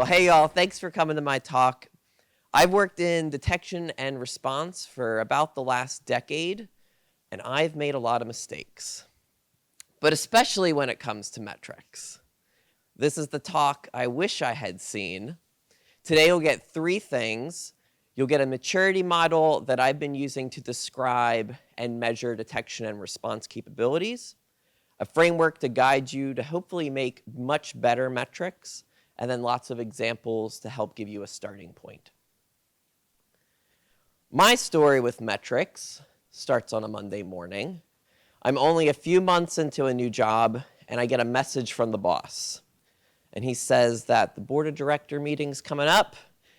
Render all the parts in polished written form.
Well, hey, y'all. Thanks for coming to my talk. I've worked in detection and response for about the last decade, and I've made a lot of mistakes, but especially when it comes to metrics. This is the talk I wish I had seen. Today, you'll get three things. You'll get a maturity model that I've been using to describe and measure detection and response capabilities, a framework to guide you to hopefully make much better metrics, and then lots of examples to help give you a starting point. My story with metrics starts on a Monday morning. I'm only a few months into a new job, and I get a message from the boss. And he says that the board of director meeting's coming up,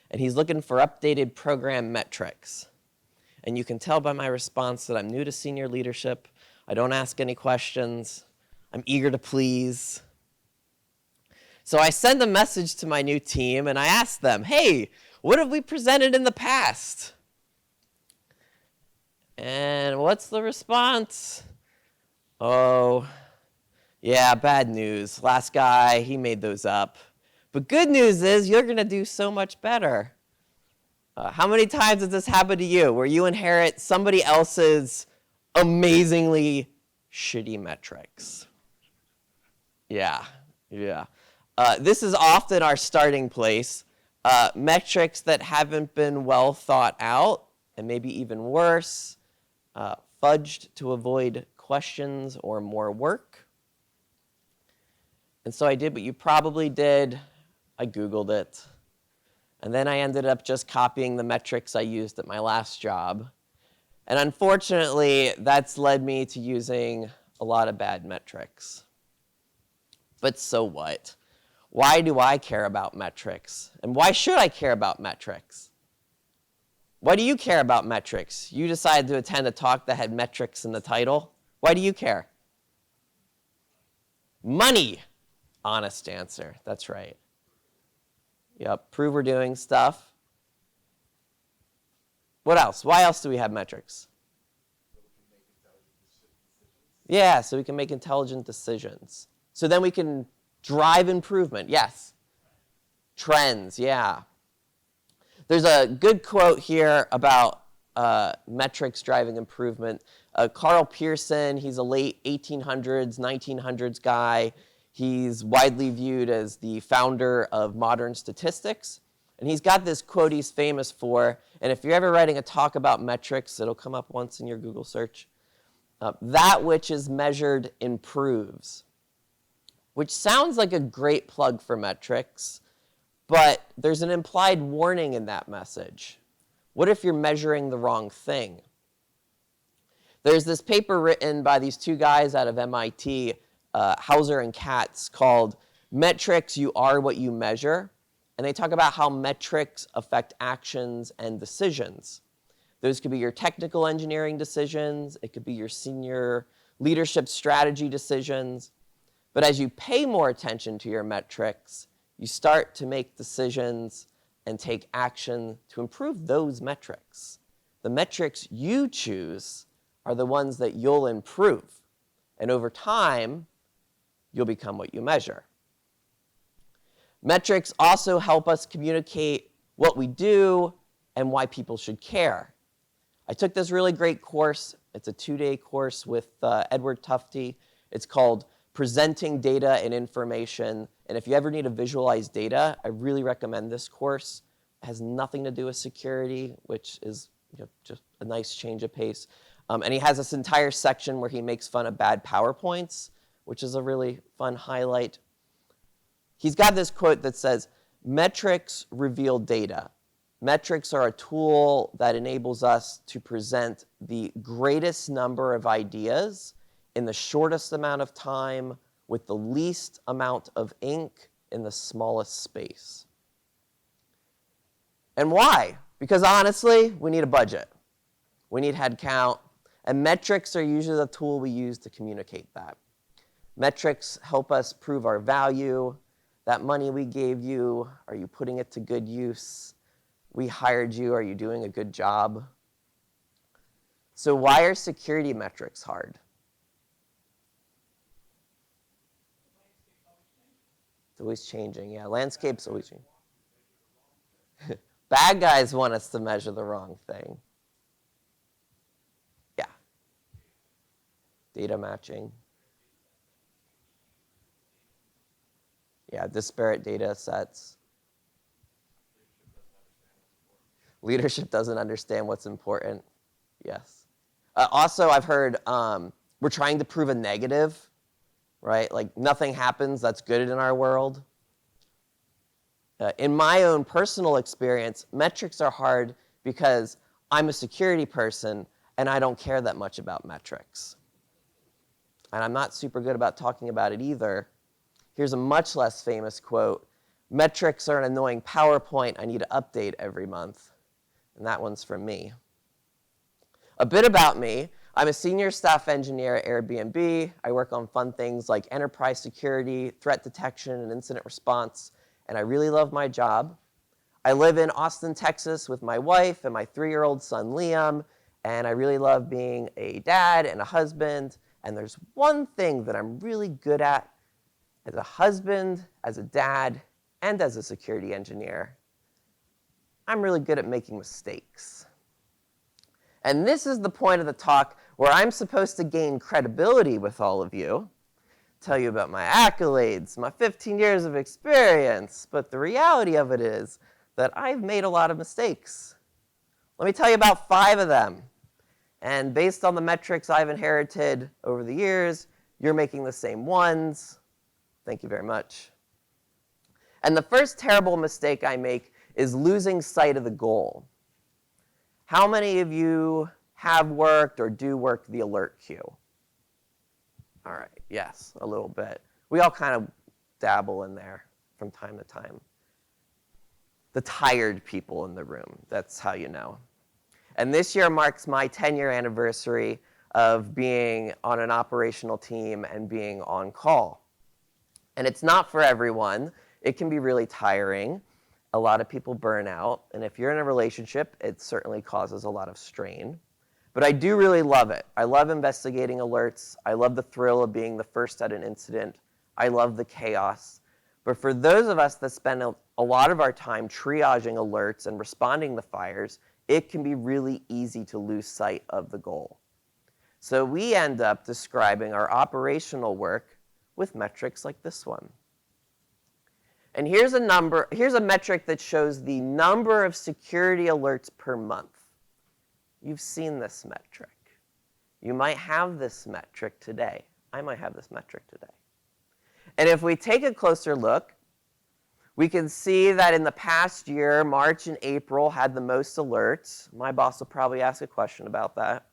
and he's looking for updated program metrics. And you can tell by my response that I'm new to senior leadership. I don't ask any questions. I'm eager to please. So I send a message to my new team, and I ask them, hey, what have we presented in the past? And what's the response? Oh, yeah, bad news. Last guy, he made those up. But good news is you're going to do so much better. How many times has this happened to you where you inherit somebody else's amazingly shitty metrics? Yeah. This is often our starting place. Metrics that haven't been well thought out, and maybe even worse, fudged to avoid questions or more work. And so I did what you probably did. I Googled it. And then I ended up just copying the metrics I used at my last job. And unfortunately, that's led me to using a lot of bad metrics. But so what? Why do I care about metrics? And why should I care about metrics? Why do you care about metrics? You decided to attend a talk that had metrics in the title. Why do you care? Money. Honest answer. That's right. Yep, prove we're doing stuff. What else? Why else do we have metrics? Yeah, so we can make intelligent decisions. So then we can drive improvement. Yes. Trends, yeah. There's a good quote here about metrics driving improvement. Carl Pearson, he's a late 1800s, 1900s guy. He's widely viewed as the founder of modern statistics. And he's got this quote he's famous for. And if you're ever writing a talk about metrics, it'll come up once in your Google search. That which is measured improves, which sounds like a great plug for metrics, but there's an implied warning in that message. What if you're measuring the wrong thing? There's this paper written by these two guys out of MIT, Hauser and Katz, called Metrics, You Are What You Measure. And they talk about how metrics affect actions and decisions. Those could be your technical engineering decisions. It could be your senior leadership strategy decisions. But as you pay more attention to your metrics, you start to make decisions and take action to improve those metrics. The metrics you choose are the ones that you'll improve. And over time, you'll become what you measure. Metrics also help us communicate what we do and why people should care. I took this really great course. It's a 2-day course with Edward Tufte. It's called Presenting Data and Information. And if you ever need to visualize data, I really recommend this course. It has nothing to do with security, which is just a nice change of pace. And he has this entire section where he makes fun of bad PowerPoints, which is a really fun highlight. He's got this quote that says, metrics reveal data. Metrics are a tool that enables us to present the greatest number of ideas in the shortest amount of time with the least amount of ink in the smallest space. And why? Because honestly, we need a budget. We need headcount. And metrics are usually the tool we use to communicate that. Metrics help us prove our value. That money we gave you, are you putting it to good use? We hired you, are you doing a good job? So why are security metrics hard? It's always changing, yeah. Landscape's always changing. Bad guys want us to measure the wrong thing. Yeah. Data matching. Yeah, disparate data sets. Leadership doesn't understand what's important. Yes. Also, I've heard we're trying to prove a negative, right? Like nothing happens that's good in our world. In my own personal experience, metrics are hard because I'm a security person and I don't care that much about metrics. And I'm not super good about talking about it either. Here's a much less famous quote. Metrics are an annoying PowerPoint I need to update every month. And that one's from me. A bit about me. I'm a senior staff engineer at Airbnb. I work on fun things like enterprise security, threat detection, and incident response. And I really love my job. I live in Austin, Texas with my wife and my 3-year-old son, Liam. And I really love being a dad and a husband. And there's one thing that I'm really good at as a husband, as a dad, and as a security engineer. I'm really good at making mistakes. And this is the point of the talk where I'm supposed to gain credibility with all of you, tell you about my accolades, my 15 years of experience, but the reality of it is that I've made a lot of mistakes. Let me tell you about 5 of them. And based on the metrics I've inherited over the years, you're making the same ones. Thank you very much. And the first terrible mistake I make is losing sight of the goal. How many of you have worked or do work the alert queue? All right, yes, a little bit. We all kind of dabble in there from time to time. The tired people in the room, that's how you know. And this year marks my 10-year anniversary of being on an operational team and being on call. And it's not for everyone. It can be really tiring. A lot of people burn out. And if you're in a relationship, it certainly causes a lot of strain. But I do really love it. I love investigating alerts. I love the thrill of being the first at an incident. I love the chaos. But for those of us that spend a lot of our time triaging alerts and responding to fires, it can be really easy to lose sight of the goal. So we end up describing our operational work with metrics like this one. And here's a metric that shows the number of security alerts per month. You've seen this metric. You might have this metric today. I might have this metric today. And if we take a closer look, we can see that in the past year, March and April had the most alerts. My boss will probably ask a question about that.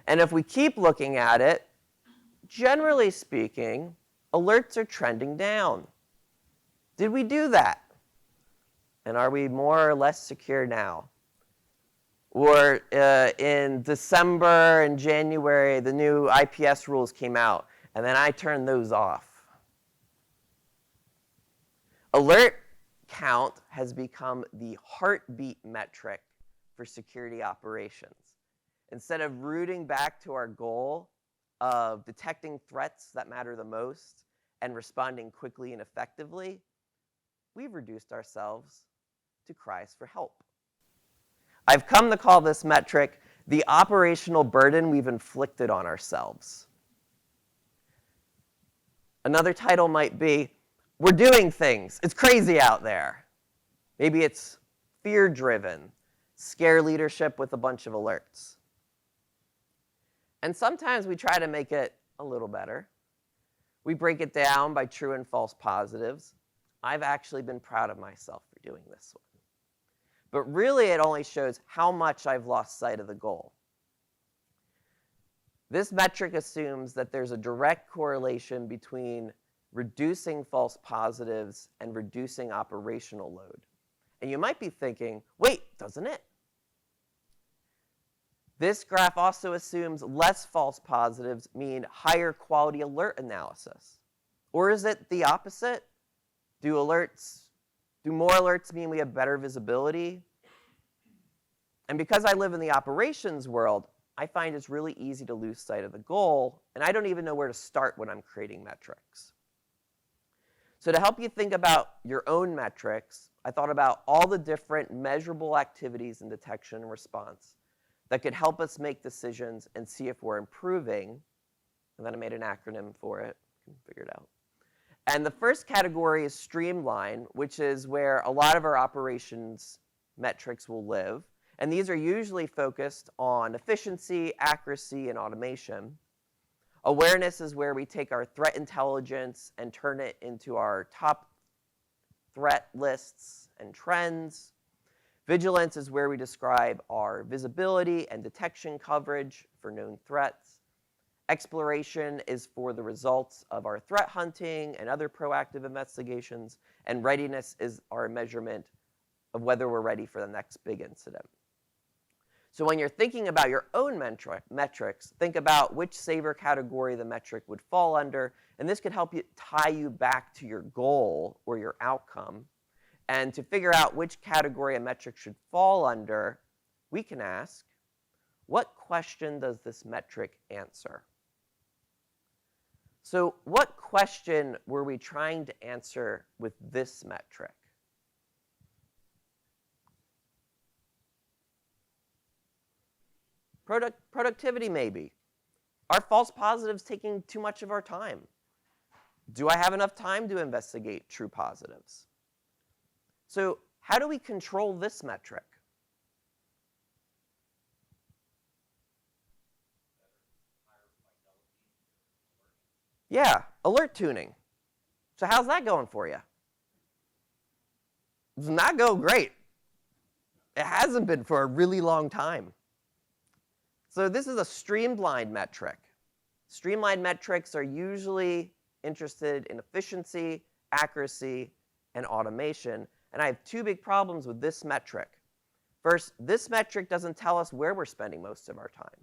And if we keep looking at it, generally speaking, alerts are trending down. Did we do that? And are we more or less secure now? Or in December and January, the new IPS rules came out, and then I turned those off. Alert count has become the heartbeat metric for security operations. Instead of rooting back to our goal of detecting threats that matter the most and responding quickly and effectively, we've reduced ourselves to cries for help. I've come to call this metric the operational burden we've inflicted on ourselves. Another title might be, we're doing things. It's crazy out there. Maybe it's fear-driven, scare leadership with a bunch of alerts. And sometimes we try to make it a little better. We break it down by true and false positives. I've actually been proud of myself for doing this one. But really, it only shows how much I've lost sight of the goal. This metric assumes that there's a direct correlation between reducing false positives and reducing operational load. And you might be thinking, wait, doesn't it? This graph also assumes less false positives mean higher quality alert analysis. Or is it the opposite? Do more alerts mean we have better visibility? And because I live in the operations world, I find it's really easy to lose sight of the goal, and I don't even know where to start when I'm creating metrics. So to help you think about your own metrics, I thought about all the different measurable activities in detection and response that could help us make decisions and see if we're improving. And then I made an acronym for it. You can figure it out. And the first category is streamline, which is where a lot of our operations metrics will live. And these are usually focused on efficiency, accuracy, and automation. Awareness is where we take our threat intelligence and turn it into our top threat lists and trends. Vigilance is where we describe our visibility and detection coverage for known threats. Exploration is for the results of our threat hunting and other proactive investigations. And readiness is our measurement of whether we're ready for the next big incident. So when you're thinking about your own metrics, think about which SABER category the metric would fall under, and this could help you tie you back to your goal or your outcome. And to figure out which category a metric should fall under, we can ask, what question does this metric answer? So what question were we trying to answer with this metric? Productivity, maybe. Are false positives taking too much of our time? Do I have enough time to investigate true positives? So how do we control this metric? Yeah, alert tuning. So how's that going for you? It's not going great. It hasn't been for a really long time. So this is a streamlined metric. Streamlined metrics are usually interested in efficiency, accuracy, and automation. And I have two big problems with this metric. First, this metric doesn't tell us where we're spending most of our time.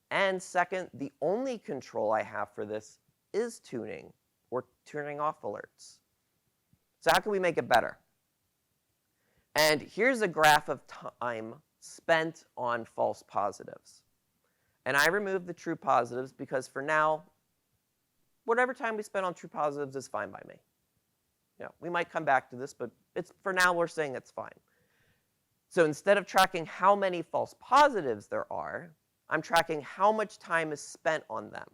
And second, the only control I have for this is tuning or turning off alerts. So how can we make it better? And here's a graph of time spent on false positives. And I removed the true positives because for now, whatever time we spend on true positives is fine by me. You know, we might come back to this, but for now we're saying it's fine. So instead of tracking how many false positives there are, I'm tracking how much time is spent on them.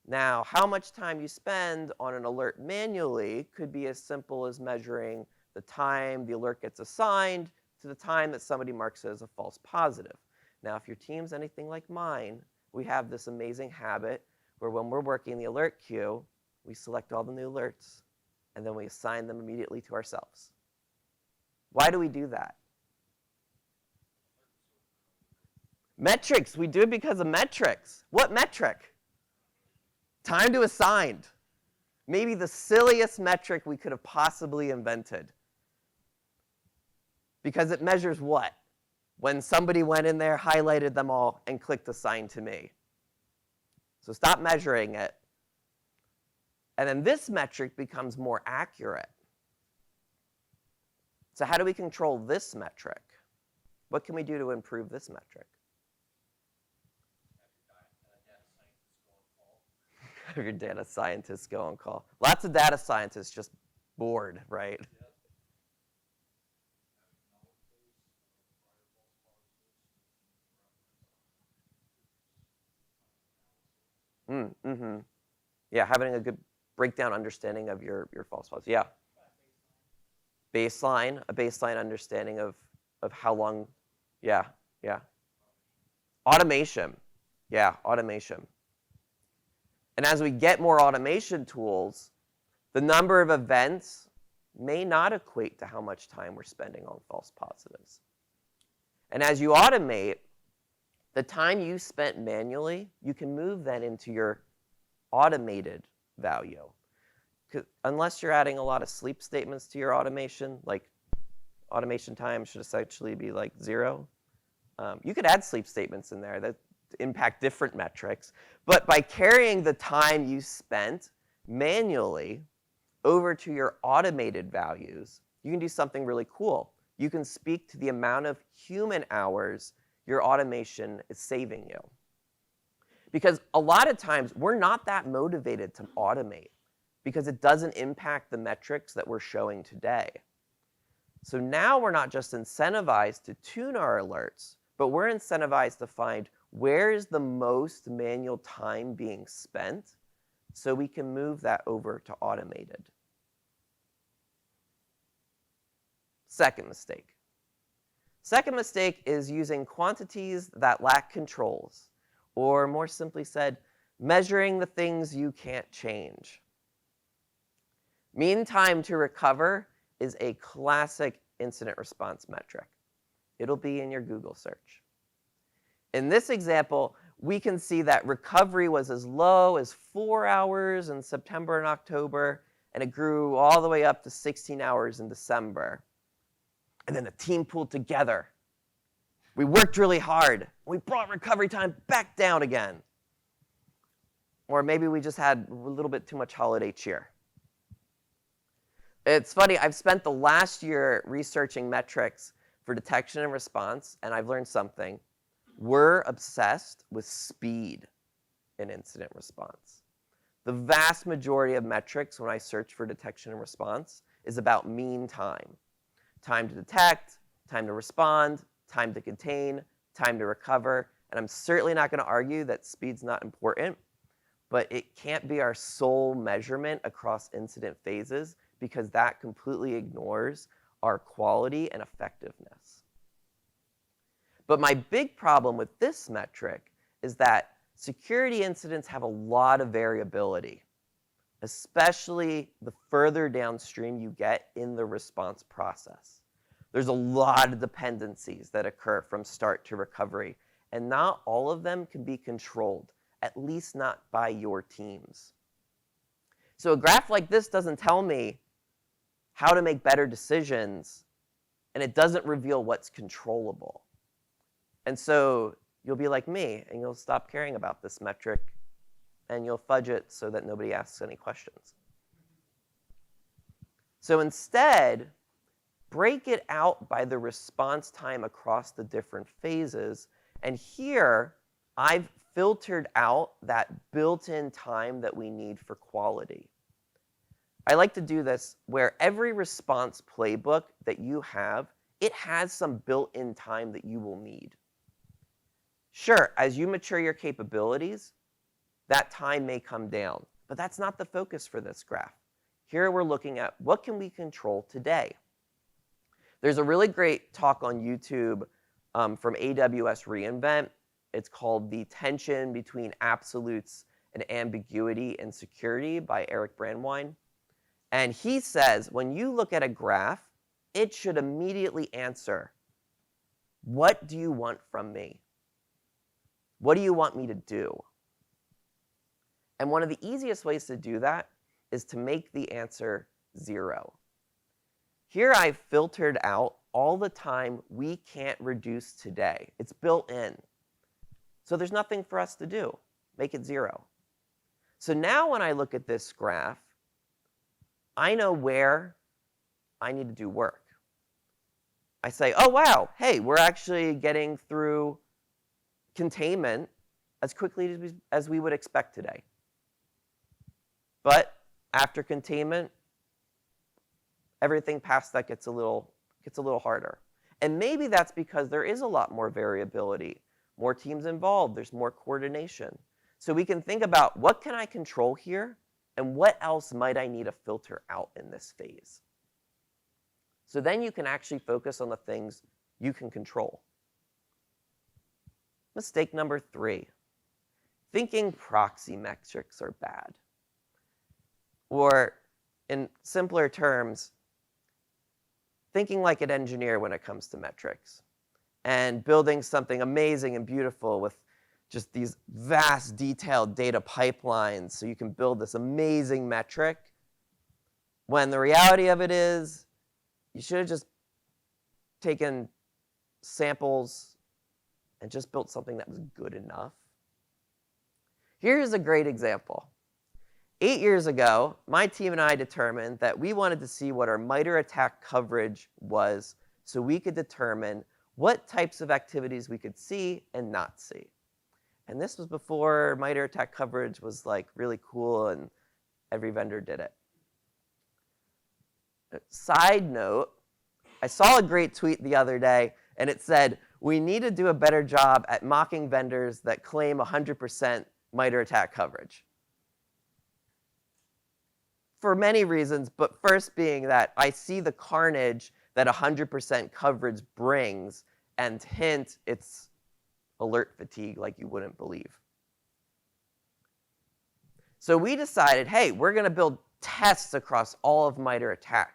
Now, how much time you spend on an alert manually could be as simple as measuring the time the alert gets assigned to the time that somebody marks it as a false positive. Now, if your team's anything like mine, we have this amazing habit where when we're working the alert queue, we select all the new alerts, and then we assign them immediately to ourselves. Why do we do that? Metrics. We do it because of metrics. What metric? Time to assigned. Maybe the silliest metric we could have possibly invented. Because it measures what? When somebody went in there, highlighted them all, and clicked assign to me. So stop measuring it. And then this metric becomes more accurate. So how do we control this metric? What can we do to improve this metric? Have your data scientists go on call. Lots of data scientists just bored, right? Mm-hmm. Yeah, having a good breakdown understanding of your false positives. Yeah. A baseline understanding of how long. Yeah. Automation. Yeah, automation. And as we get more automation tools, the number of events may not equate to how much time we're spending on false positives. And as you automate, the time you spent manually, you can move that into your automated value. Unless you're adding a lot of sleep statements to your automation, like automation time should essentially be like 0. You could add sleep statements in there that impact different metrics. But by carrying the time you spent manually over to your automated values, you can do something really cool. You can speak to the amount of human hours your automation is saving you. Because a lot of times, we're not that motivated to automate. because it doesn't impact the metrics that we're showing today. So now we're not just incentivized to tune our alerts, but we're incentivized to find where is the most manual time being spent so we can move that over to automated. Second mistake. Second mistake is using quantities that lack controls, or more simply said, measuring the things you can't change. Mean time to recover is a classic incident response metric. It'll be in your Google search. In this example, we can see that recovery was as low as 4 hours in September and October, and it grew all the way up to 16 hours in December. And then the team pulled together. We worked really hard, and we brought recovery time back down again. Or maybe we just had a little bit too much holiday cheer. It's funny, I've spent the last year researching metrics for detection and response, and I've learned something. We're obsessed with speed in incident response. The vast majority of metrics when I search for detection and response is about mean time. Time to detect, time to respond, time to contain, time to recover, and I'm certainly not going to argue that speed's not important, but it can't be our sole measurement across incident phases because that completely ignores our quality and effectiveness. But my big problem with this metric is that security incidents have a lot of variability, especially the further downstream you get in the response process. There's a lot of dependencies that occur from start to recovery, and not all of them can be controlled, at least not by your teams. So a graph like this doesn't tell me how to make better decisions, and it doesn't reveal what's controllable. And so you'll be like me, and you'll stop caring about this metric, and you'll fudge it so that nobody asks any questions. So instead, break it out by the response time across the different phases. And here, I've filtered out that built-in time that we need for quality. I like to do this where every response playbook that you have, it has some built-in time that you will need. Sure, as you mature your capabilities, that time may come down, but that's not the focus for this graph. Here we're looking at what can we control today. There's a really great talk on YouTube from AWS reInvent. It's called The Tension Between Absolutes and Ambiguity in Security by Eric Brandwein. And he says, when you look at a graph, it should immediately answer, what do you want from me? What do you want me to do? And one of the easiest ways to do that is to make the answer 0. Here I've filtered out all the time we can't reduce today. It's built in. So there's nothing for us to do. Make it 0. So now when I look at this graph, I know where I need to do work. I say, oh, wow, hey, we're actually getting through containment as quickly as we would expect today. But after containment, everything past that gets a little harder. And maybe that's because there is a lot more variability, more teams involved, there's more coordination. So we can think about what can I control here, and what else might I need to filter out in this phase? So then you can actually focus on the things you can control. Mistake number 3, thinking proxy metrics are bad. Or in simpler terms, thinking like an engineer when it comes to metrics and building something amazing and beautiful with just these vast, detailed data pipelines so you can build this amazing metric, when the reality of it is you should have just taken samples and just built something that was good enough. Here's a great example. 8 years ago, my team and I determined that we wanted to see what our MITRE attack coverage was so we could determine what types of activities we could see and not see. And this was before MITRE attack coverage was like really cool and every vendor did it. Side note, I saw a great tweet the other day, and it said, we need to do a better job at mocking vendors that claim 100% MITRE ATT&CK coverage. For many reasons, but first being that I see the carnage that 100% coverage brings, and hint, it's alert fatigue like you wouldn't believe. So we decided, hey, we're going to build tests across all of MITRE ATT&CK.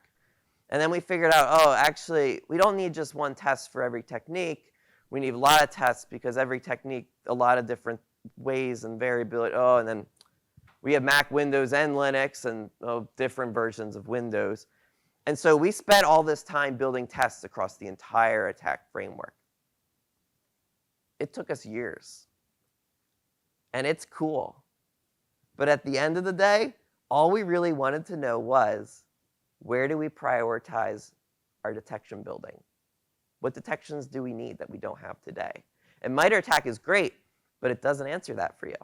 And then we figured out, oh, actually, we don't need just one test for every technique. We need a lot of tests because every technique, a lot of different ways and variability. Oh, and then we have Mac, Windows, and Linux, and different versions of Windows. And so we spent all this time building tests across the entire attack framework. It took us years. And it's cool. But at the end of the day, all we really wanted to know was, where do we prioritize our detection building? What detections do we need that we don't have today? And MITRE ATT&CK is great, but it doesn't answer that for you.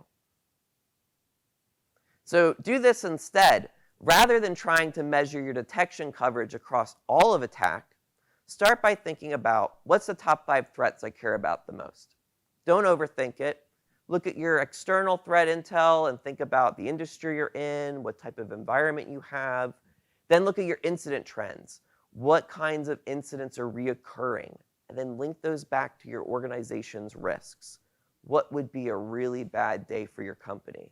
So do this instead. Rather than trying to measure your detection coverage across all of attack, start by thinking about, what's the top 5 threats I care about the most? Don't overthink it. Look at your external threat intel and think about the industry you're in, what type of environment you have. Then look at your incident trends. What kinds of incidents are reoccurring? And then link those back to your organization's risks. What would be a really bad day for your company?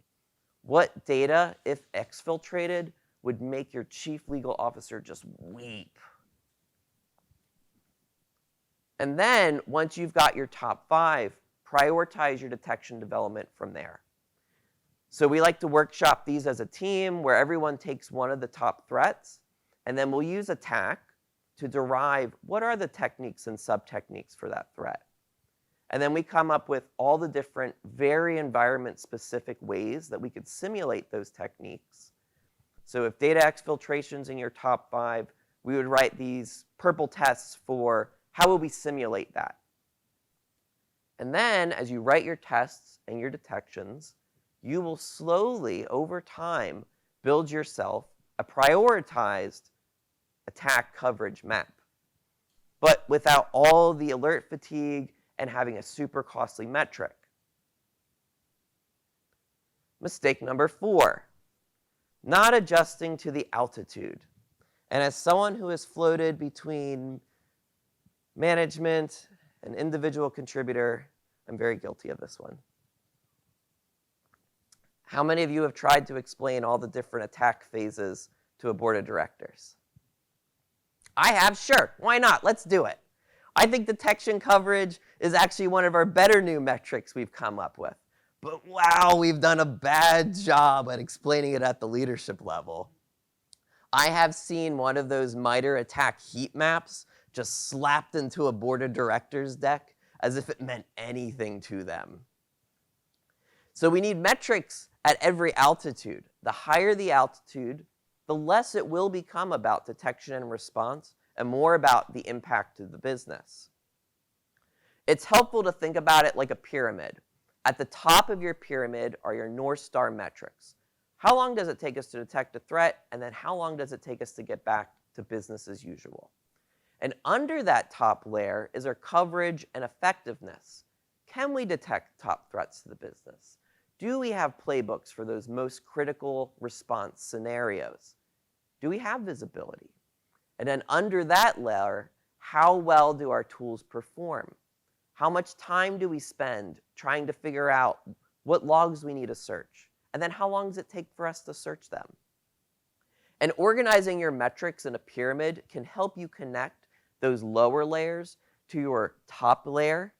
What data, if exfiltrated, would make your chief legal officer just weep? And then, once you've got your top 5, prioritize your detection development from there. So we like to workshop these as a team where everyone takes one of the top threats, and then we'll use attack to derive what are the techniques and sub-techniques for that threat. And then we come up with all the different very environment-specific ways that we could simulate those techniques. So if data exfiltration's in your top 5, we would write these purple tests for how will we simulate that. And then as you write your tests and your detections, you will slowly, over time, build yourself a prioritized attack coverage map, but without all the alert fatigue and having a super costly metric. Mistake number 4, not adjusting to the altitude. And as someone who has floated between management and individual contributor, I'm very guilty of this one. How many of you have tried to explain all the different attack phases to a board of directors? I have, sure. Why not? Let's do it. I think detection coverage is actually one of our better new metrics we've come up with. But wow, we've done a bad job at explaining it at the leadership level. I have seen one of those MITRE ATT&CK heat maps just slapped into a board of directors deck as if it meant anything to them. So we need metrics at every altitude. The higher the altitude, the less it will become about detection and response and more about the impact to the business. It's helpful to think about it like a pyramid. At the top of your pyramid are your North Star metrics. How long does it take us to detect a threat? And then how long does it take us to get back to business as usual? And under that top layer is our coverage and effectiveness. Can we detect top threats to the business? Do we have playbooks for those most critical response scenarios? Do we have visibility? And then under that layer, how well do our tools perform? How much time do we spend trying to figure out what logs we need to search? And then how long does it take for us to search them? And organizing your metrics in a pyramid can help you connect those lower layers to your top layer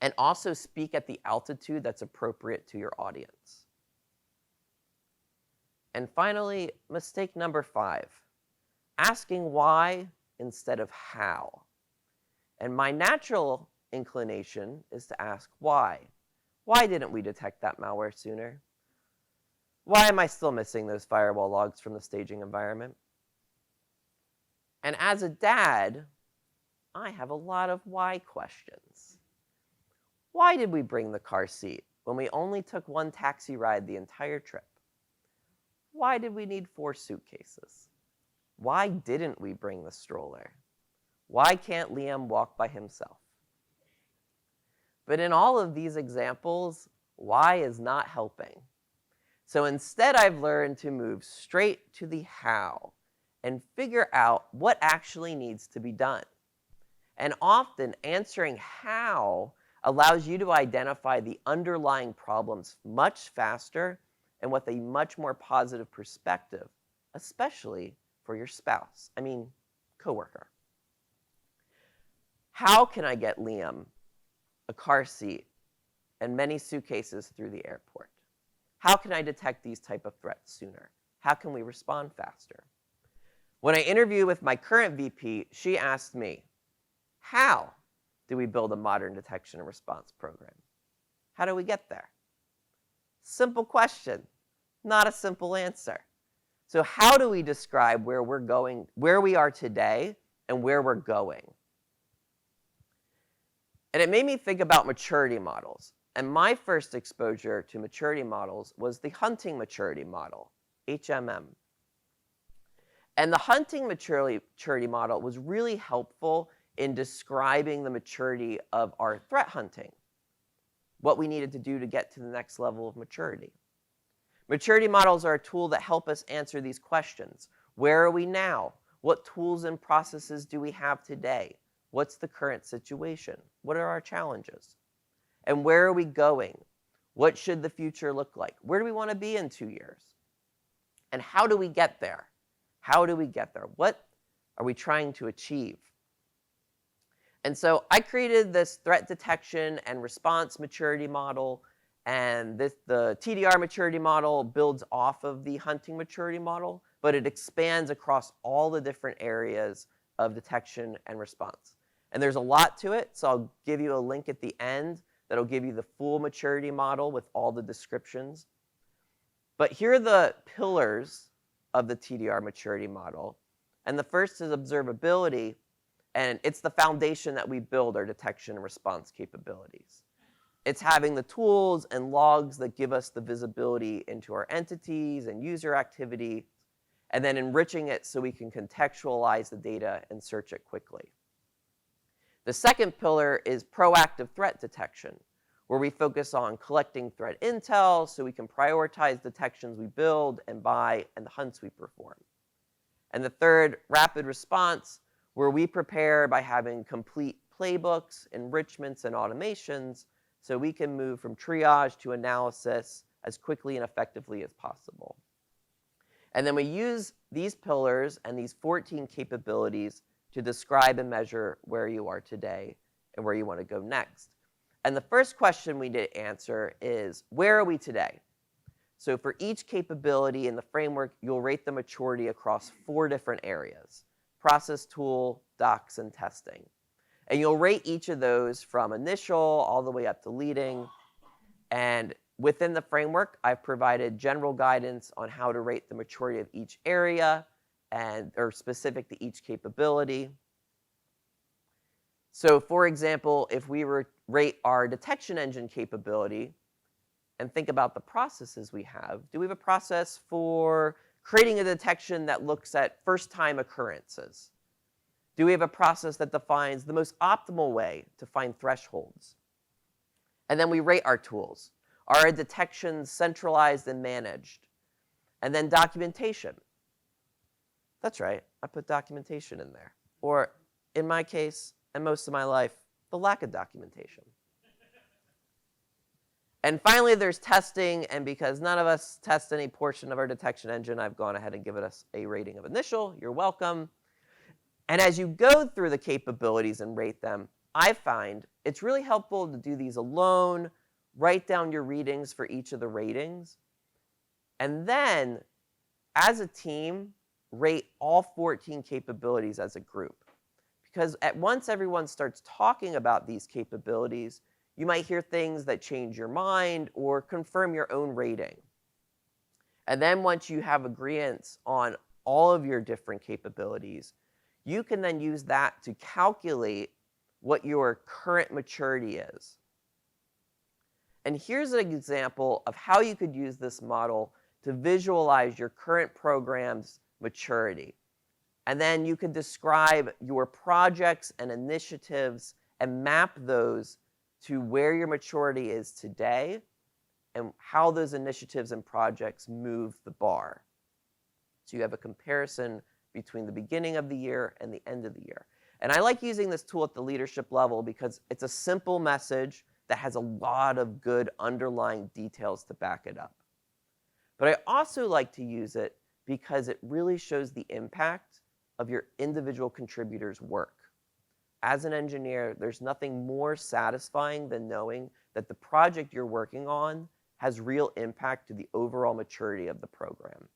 and also speak at the altitude that's appropriate to your audience. And finally, mistake number 5, asking why instead of how. And my natural inclination is to ask why. Why didn't we detect that malware sooner? Why am I still missing those firewall logs from the staging environment? And as a dad, I have a lot of why questions. Why did we bring the car seat when we only took one taxi ride the entire trip? why did we need 4 suitcases? Why didn't we bring the stroller? Why can't Liam walk by himself? But in all of these examples, why is not helping. So instead, I've learned to move straight to the how and figure out what actually needs to be done. And often, answering how allows you to identify the underlying problems much faster and with a much more positive perspective, especially for your spouse, coworker. How can I get Liam a car seat and many suitcases through the airport? How can I detect these type of threats sooner? How can we respond faster? When I interviewed with my current VP, she asked me, how do we build a modern detection and response program? How do we get there? Simple question, not a simple answer. So how do we describe where we're going, where we are today, and where we're going? And it made me think about maturity models. And my first exposure to maturity models was the hunting maturity model, HMM. And the hunting maturity model was really helpful in describing the maturity of our threat hunting, what we needed to do to get to the next level of maturity. Maturity models are a tool that help us answer these questions. Where are we now? What tools and processes do we have today? What's the current situation? What are our challenges? And where are we going? What should the future look like? Where do we want to be in 2 years? And how do we get there? How do we get there? What are we trying to achieve? And so I created this threat detection and response maturity model, and the TDR maturity model builds off of the hunting maturity model, but it expands across all the different areas of detection and response. And there's a lot to it, so I'll give you a link at the end that'll give you the full maturity model with all the descriptions. But here are the pillars of the TDR maturity model. And the first is observability, and it's the foundation that we build our detection and response capabilities. It's having the tools and logs that give us the visibility into our entities and user activity, and then enriching it so we can contextualize the data and search it quickly. The second pillar is proactive threat detection, where we focus on collecting threat intel so we can prioritize detections we build and buy and the hunts we perform. And the third, rapid response, where we prepare by having complete playbooks, enrichments, and automations so we can move from triage to analysis as quickly and effectively as possible. And then we use these pillars and these 14 capabilities to describe and measure where you are today and where you want to go next. And the first question we need to answer is, where are we today? So for each capability in the framework, you'll rate the maturity across 4 different areas: process, tool, docs, and testing. And you'll rate each of those from initial all the way up to leading. And within the framework, I've provided general guidance on how to rate the maturity of each area or specific to each capability. So for example, if we rate our detection engine capability and think about the processes we have, do we have a process for creating a detection that looks at first-time occurrences? Do we have a process that defines the most optimal way to find thresholds? And then we rate our tools. Are our detections centralized and managed? And then documentation. That's right, I put documentation in there. Or in my case, and most of my life, the lack of documentation. And finally, there's testing, and because none of us test any portion of our detection engine, I've gone ahead and given us a rating of initial. You're welcome. And as you go through the capabilities and rate them, I find it's really helpful to do these alone, write down your readings for each of the ratings, and then, as a team, rate all 14 capabilities as a group. Because once everyone starts talking about these capabilities, you might hear things that change your mind or confirm your own rating. And then once you have agreements on all of your different capabilities, you can then use that to calculate what your current maturity is. And here's an example of how you could use this model to visualize your current program's maturity. And then you can describe your projects and initiatives and map those to where your maturity is today and how those initiatives and projects move the bar. So you have a comparison between the beginning of the year and the end of the year. And I like using this tool at the leadership level because it's a simple message that has a lot of good underlying details to back it up. But I also like to use it because it really shows the impact of your individual contributors' work. As an engineer, there's nothing more satisfying than knowing that the project you're working on has real impact to the overall maturity of the program.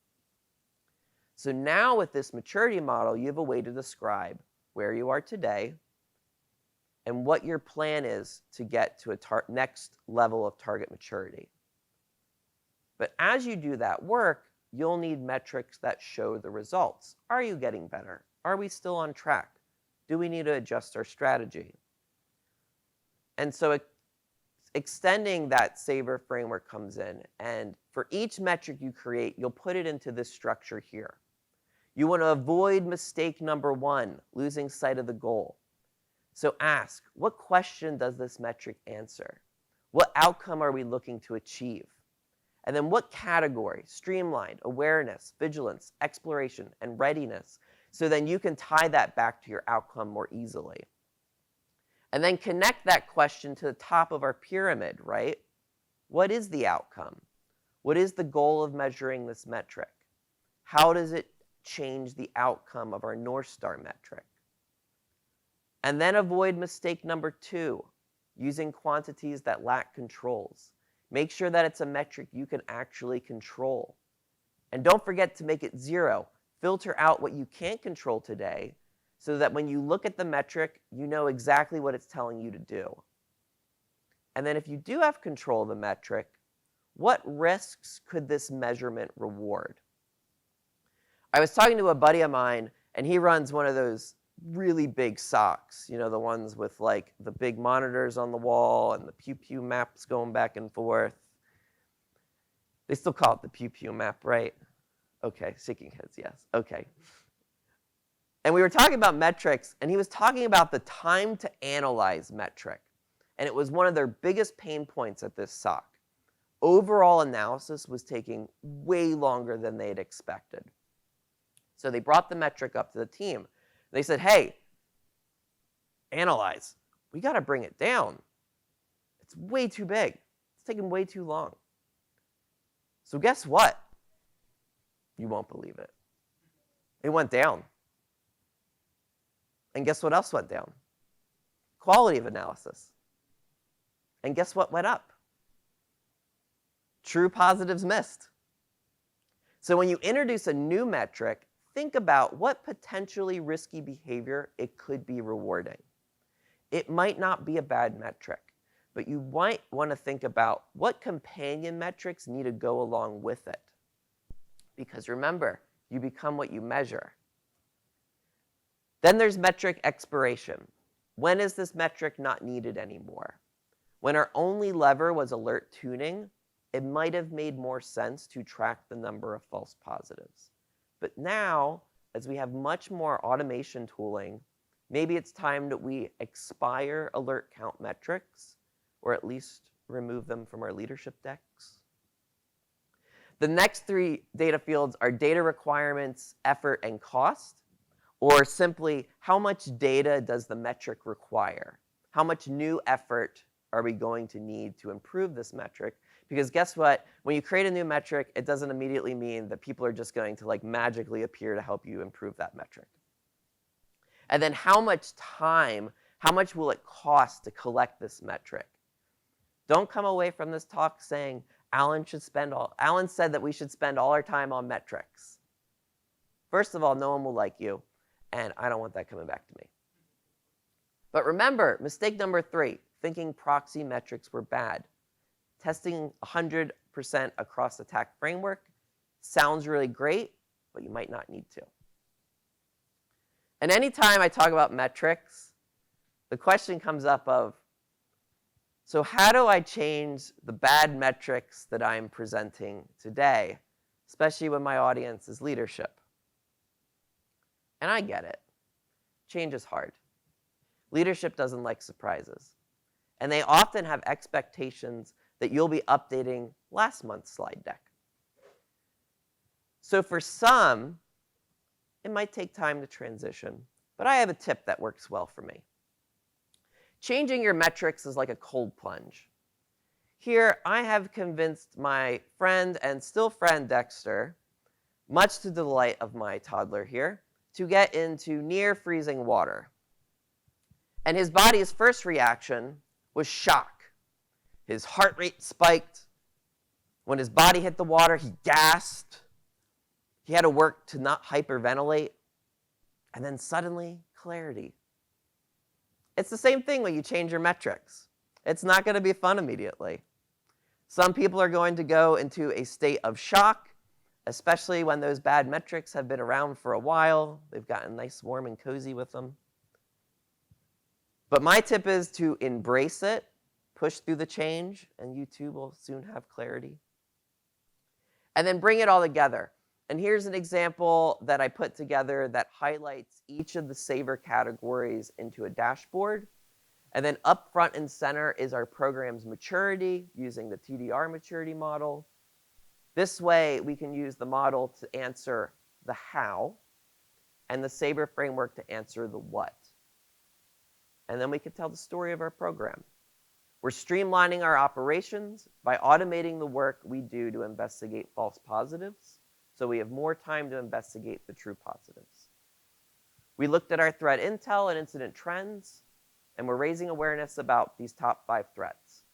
So now with this maturity model, you have a way to describe where you are today and what your plan is to get to a next level of target maturity. But as you do that work, you'll need metrics that show the results. Are you getting better? Are we still on track? Do we need to adjust our strategy? And so extending that SABER framework comes in, and for each metric you create, you'll put it into this structure here. You want to avoid mistake number 1, losing sight of the goal. So ask, what question does this metric answer? What outcome are we looking to achieve? And then what category? Streamlined, awareness, vigilance, exploration, and readiness. So then you can tie that back to your outcome more easily. And then connect that question to the top of our pyramid, right? What is the outcome? What is the goal of measuring this metric? How does it change the outcome of our North Star metric? And then avoid mistake number 2, using quantities that lack controls. Make sure that it's a metric you can actually control. And don't forget to make it 0. Filter out what you can't control today so that when you look at the metric, you know exactly what it's telling you to do. And then if you do have control of the metric, what risks could this measurement reward? I was talking to a buddy of mine, and he runs one of those really big SOCs, you know, the ones with like the big monitors on the wall and the pew-pew maps going back and forth. They still call it the pew-pew map, right? Okay, shaking heads, yes. Okay. And we were talking about metrics, and he was talking about the time to analyze metric. And it was one of their biggest pain points at this SOC. Overall analysis was taking way longer than they had expected. So they brought the metric up to the team. They said, hey, analyze. We got to bring it down. It's way too big. It's taking way too long. So guess what? You won't believe it. It went down. And guess what else went down? Quality of analysis. And guess what went up? True positives missed. So when you introduce a new metric, think about what potentially risky behavior it could be rewarding. It might not be a bad metric, but you might want to think about what companion metrics need to go along with it. Because remember, you become what you measure. Then there's metric expiration. When is this metric not needed anymore? When our only lever was alert tuning, it might have made more sense to track the number of false positives. But now, as we have much more automation tooling, maybe it's time that we expire alert count metrics, or at least remove them from our leadership decks. The next 3 data fields are data requirements, effort, and cost, or simply how much data does the metric require? How much new effort are we going to need to improve this metric? Because guess what? When you create a new metric, it doesn't immediately mean that people are just going to like magically appear to help you improve that metric. And then how much time, how much will it cost to collect this metric? Don't come away from this talk saying, Allyn said that we should spend all our time on metrics. First of all, no one will like you, and I don't want that coming back to me. But remember, mistake number 3, thinking proxy metrics were bad. Testing 100% across the TAC framework sounds really great, but you might not need to. And anytime I talk about metrics, the question comes up of, so how do I change the bad metrics that I'm presenting today especially when my audience is leadership. And I get it. Change is hard. Leadership doesn't like surprises. And they often have expectations that you'll be updating last month's slide deck. So for some, it might take time to transition, but I have a tip that works well for me. Changing your metrics is like a cold plunge. Here, I have convinced my friend and still friend Dexter, much to the delight of my toddler here, to get into near freezing water. And his body's first reaction was shock. His heart rate spiked. When his body hit the water, he gasped. He had to work to not hyperventilate. And then suddenly, clarity. It's the same thing when you change your metrics. It's not going to be fun immediately. Some people are going to go into a state of shock, especially when those bad metrics have been around for a while. They've gotten nice, warm, and cozy with them. But my tip is to embrace it, push through the change, and you too will soon have clarity. And then bring it all together. And here's an example that I put together that highlights each of the SABER categories into a dashboard. And then up front and center is our program's maturity using the TDR maturity model. This way, we can use the model to answer the how, and the SABER framework to answer the what. And then we can tell the story of our program. We're streamlining our operations by automating the work we do to investigate false positives, so we have more time to investigate the true positives. We looked at our threat intel and incident trends, and we're raising awareness about these top 5 threats.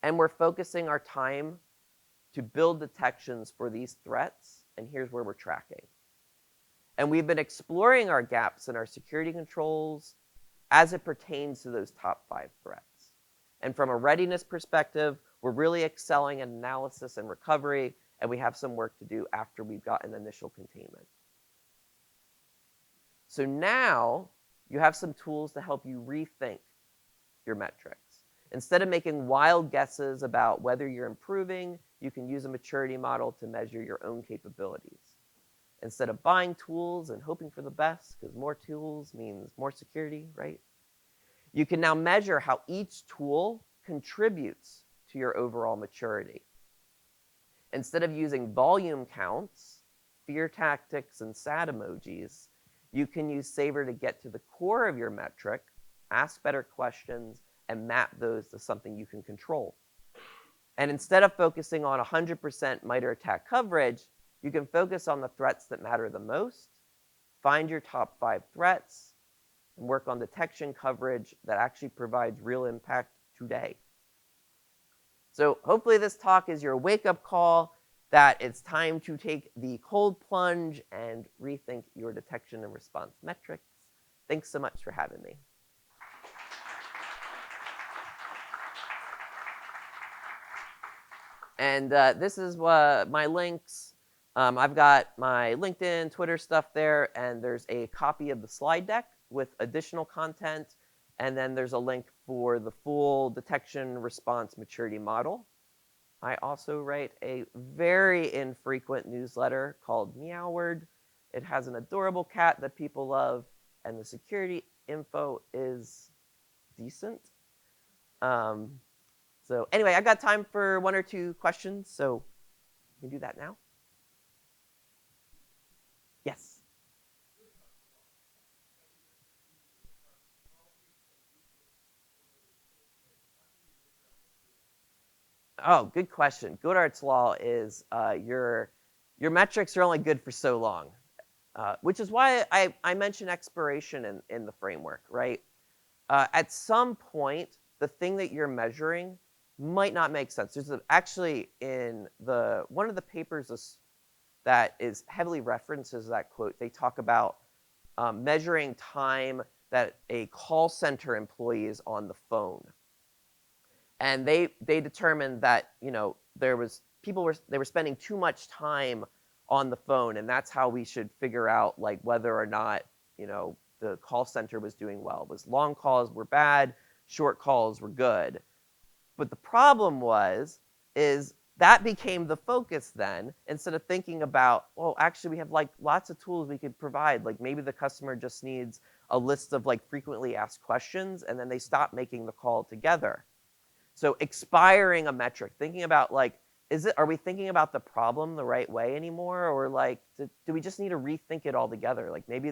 And we're focusing our time to build detections for these threats, and here's where we're tracking. And we've been exploring our gaps in our security controls as it pertains to those top 5 threats. And from a readiness perspective, we're really excelling in analysis and recovery, and we have some work to do after we've gotten initial containment. So now, you have some tools to help you rethink your metrics. Instead of making wild guesses about whether you're improving, you can use a maturity model to measure your own capabilities. Instead of buying tools and hoping for the best, because more tools means more security, right? You can now measure how each tool contributes to your overall maturity. Instead of using volume counts, fear tactics, and sad emojis, you can use SABER to get to the core of your metric, ask better questions, and map those to something you can control. And instead of focusing on 100% MITRE attack coverage, you can focus on the threats that matter the most, find your top 5 threats, and work on detection coverage that actually provides real impact today. So hopefully this talk is your wake-up call that it's time to take the cold plunge and rethink your detection and response metrics. Thanks so much for having me. And this is my links. I've got my LinkedIn, Twitter stuff there, and there's a copy of the slide deck with additional content. And then there's a link for the full detection response maturity model. I also write a very infrequent newsletter called Meowward. It has an adorable cat that people love, and the security info is decent. So anyway, I've got time for 1 or 2 questions, so we can do that now. Yes? Oh, good question. Goddard's law is your metrics are only good for so long, which is why I mentioned expiration in the framework, right? At some point, the thing that you're measuring might not make sense. There's actually in one of the papers that is heavily references that quote, they talk about measuring time that a call center employee is on the phone. And they determined that, you know, they were spending too much time on the phone, and that's how we should figure out like whether or not, you know, the call center was doing well. Was long calls were bad, short calls were good. But the problem is that became the focus then, instead of thinking about, well, actually we have like lots of tools we could provide. Like maybe the customer just needs a list of like frequently asked questions, and then they stop making the call together. So expiring a metric, thinking about like, are we thinking about the problem the right way anymore? Or like, do we just need to rethink it altogether? Like maybe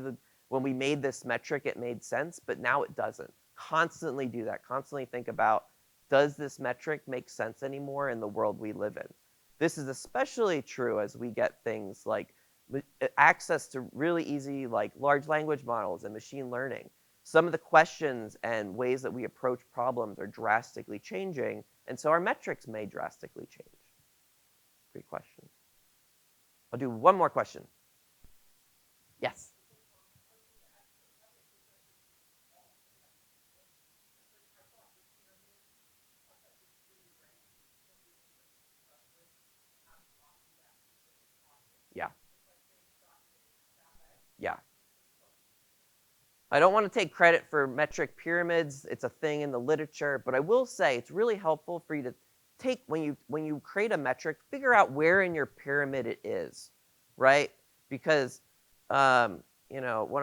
when we made this metric, it made sense, but now it doesn't. Constantly do that. Constantly think about, does this metric make sense anymore in the world we live in? This is especially true as we get things like access to really easy like large language models and machine learning. Some of the questions and ways that we approach problems are drastically changing, and so our metrics may drastically change. Great question. I'll do one more question. Yes? Yeah. Yeah. I don't want to take credit for metric pyramids. It's a thing in the literature, but I will say it's really helpful for you to take, when you create a metric, figure out where in your pyramid it is, right? Because one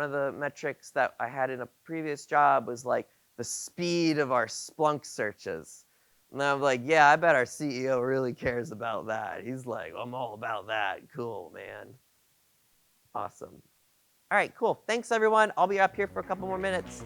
of the metrics that I had in a previous job was like the speed of our Splunk searches. And I'm like, yeah, I bet our CEO really cares about that. He's like, I'm all about that. Cool, man. Awesome. All right, cool. Thanks, everyone. I'll be up here for a couple more minutes.